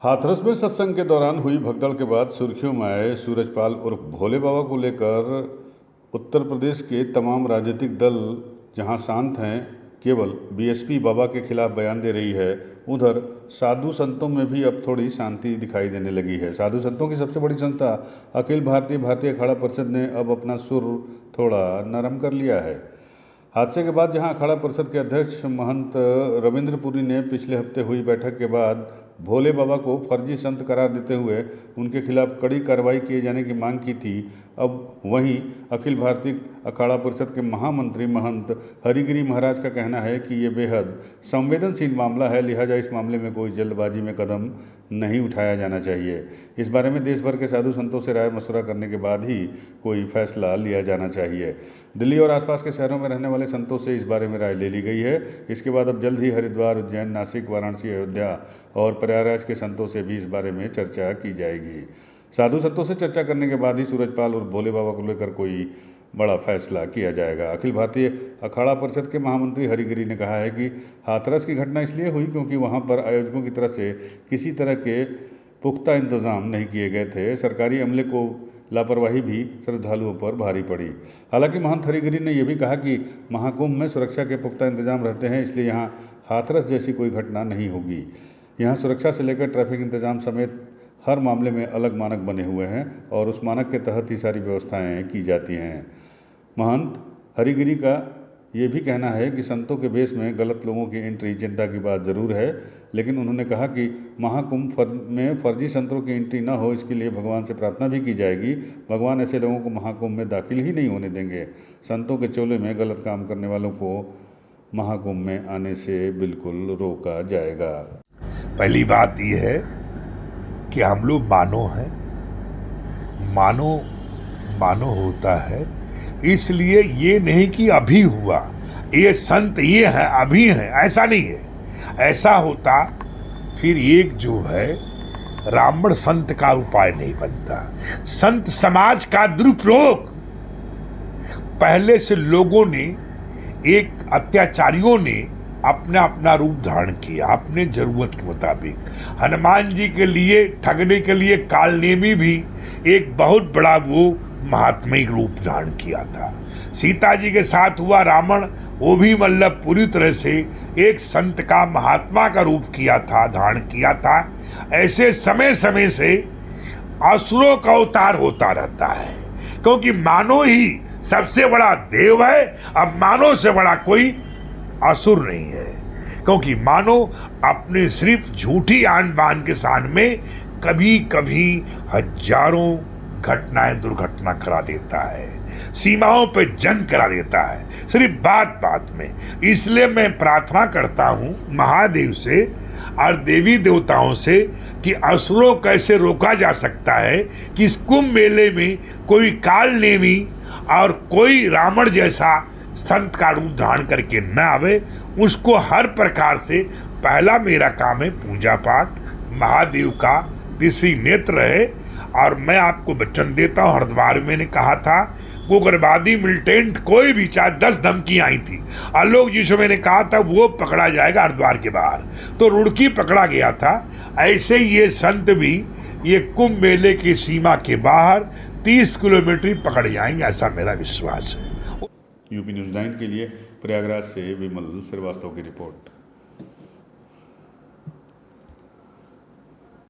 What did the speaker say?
हाथरस में सत्संग के दौरान हुई भगदड़ के बाद सुर्खियों में आए सूरजपाल उर्फ भोले बाबा को लेकर उत्तर प्रदेश के तमाम राजनीतिक दल जहां शांत हैं, केवल बीएसपी बाबा के खिलाफ बयान दे रही है, उधर साधु संतों में भी अब थोड़ी शांति दिखाई देने लगी है। साधु संतों की सबसे बड़ी संस्था अखिल भारतीय अखाड़ा परिषद ने अब अपना सुर थोड़ा नरम कर लिया है। हादसे के बाद जहां अखाड़ा परिषद के अध्यक्ष महंत रविंद्र पुरी ने पिछले हफ्ते हुई बैठक के बाद भोले बाबा को फर्जी संत करार देते हुए उनके खिलाफ कड़ी कार्रवाई किए जाने की मांग की थी, अब वहीं अखिल भारतीय अखाड़ा परिषद के महामंत्री महंत हरिगिरी महाराज का कहना है कि ये बेहद संवेदनशील मामला है, लिहाजा इस मामले में कोई जल्दबाजी में कदम नहीं उठाया जाना चाहिए। इस बारे में देश भर के साधु संतों से राय मशवरा करने के बाद ही कोई फैसला लिया जाना चाहिए। दिल्ली और आसपास के शहरों में रहने वाले संतों से इस बारे में राय ले ली गई है। इसके बाद अब जल्द ही हरिद्वार, उज्जैन, नासिक, वाराणसी, अयोध्या और प्रयागराज के संतों से भी इस बारे में चर्चा की जाएगी। साधु संतों से चर्चा करने के बाद ही सूरजपाल और भोले बाबा को लेकर कोई बड़ा फैसला किया जाएगा। अखिल भारतीय अखाड़ा परिषद के महामंत्री हरिगिरी ने कहा है कि हाथरस की घटना इसलिए हुई क्योंकि वहां पर आयोजकों की तरफ से किसी तरह के पुख्ता इंतजाम नहीं किए गए थे। सरकारी अमले को लापरवाही भी श्रद्धालुओं पर भारी पड़ी। हालांकि महंत हरिगिरी ने यह भी कहा कि महाकुंभ में सुरक्षा के पुख्ता इंतजाम रहते हैं, इसलिए यहाँ हाथरस जैसी कोई घटना नहीं होगी। यहाँ सुरक्षा से लेकर ट्रैफिक इंतजाम समेत हर मामले में अलग मानक बने हुए हैं और उस मानक के तहत ही सारी व्यवस्थाएं की जाती हैं। महंत हरिगिरी का ये भी कहना है कि संतों के भेष में गलत लोगों की एंट्री चिंता की बात जरूर है, लेकिन उन्होंने कहा कि महाकुंभ में फर्जी संतों की एंट्री न हो, इसके लिए भगवान से प्रार्थना भी की जाएगी। भगवान ऐसे लोगों को महाकुंभ में दाखिल ही नहीं होने देंगे। संतों के चोले में गलत काम करने वालों को महाकुंभ में आने से बिल्कुल रोका जाएगा। पहली बात यह है कि हम लोग मानो हैं, मानो होता है, इसलिए ये नहीं कि अभी हुआ, ये संत ये है अभी है, ऐसा नहीं है। ऐसा होता फिर एक जो है रावण संत का उपाय नहीं बनता। संत समाज का दुरुपयोग पहले से लोगों ने, एक अत्याचारियों ने अपना अपना रूप धारण किया अपने जरूरत के मुताबिक। हनुमान जी के लिए ठगने के लिए कालनेमी भी एक बहुत बड़ा वो महात्मिक रूप धारण किया था। सीता जी के साथ हुआ रावण, वो भी मतलब पूरी तरह से एक संत का, महात्मा का रूप किया था, धारण किया था। ऐसे समय समय से असुरों का अवतार होता रहता है, क्योंकि मानव ही सबसे बड़ा देव है। अब मानव से बड़ा कोई असुर नहीं है, क्योंकि मानव अपने सिर्फ झूठी आन बान के सान में कभी कभी हजारों घटनाएं दुर्घटना करा देता है, सीमाओं पे जंग करा देता है, सिर्फ बात बात में। इसलिए मैं प्रार्थना करता हूं महादेव से और देवी देवताओं से कि असुरों कैसे रोका जा सकता है कि इस कुंभ मेले में कोई कालनेमी और कोई रावण जैसा संत का रूप धारण करके न आवे। उसको हर प्रकार से पहला मेरा काम है पूजा पाठ, महादेव का तीसरी नेत्र है। और मैं आपको वचन देता हूँ, हरिद्वार में मैंने कहा था उग्रवादी मिलिटेंट कोई भी, चाहे 10 धमकियां आई थी, आलोक जी से मैंने कहा था वो पकड़ा जाएगा हरिद्वार के बाहर, तो रुड़की पकड़ा गया था। ऐसे ये संत भी ये कुंभ मेले की सीमा के बाहर 30 किलोमीटर पकड़ जाएंगे, ऐसा मेरा विश्वास है। यूपी न्यूज़ 9 के लिए प्रयागराज से विमल श्रीवास्तव की रिपोर्ट।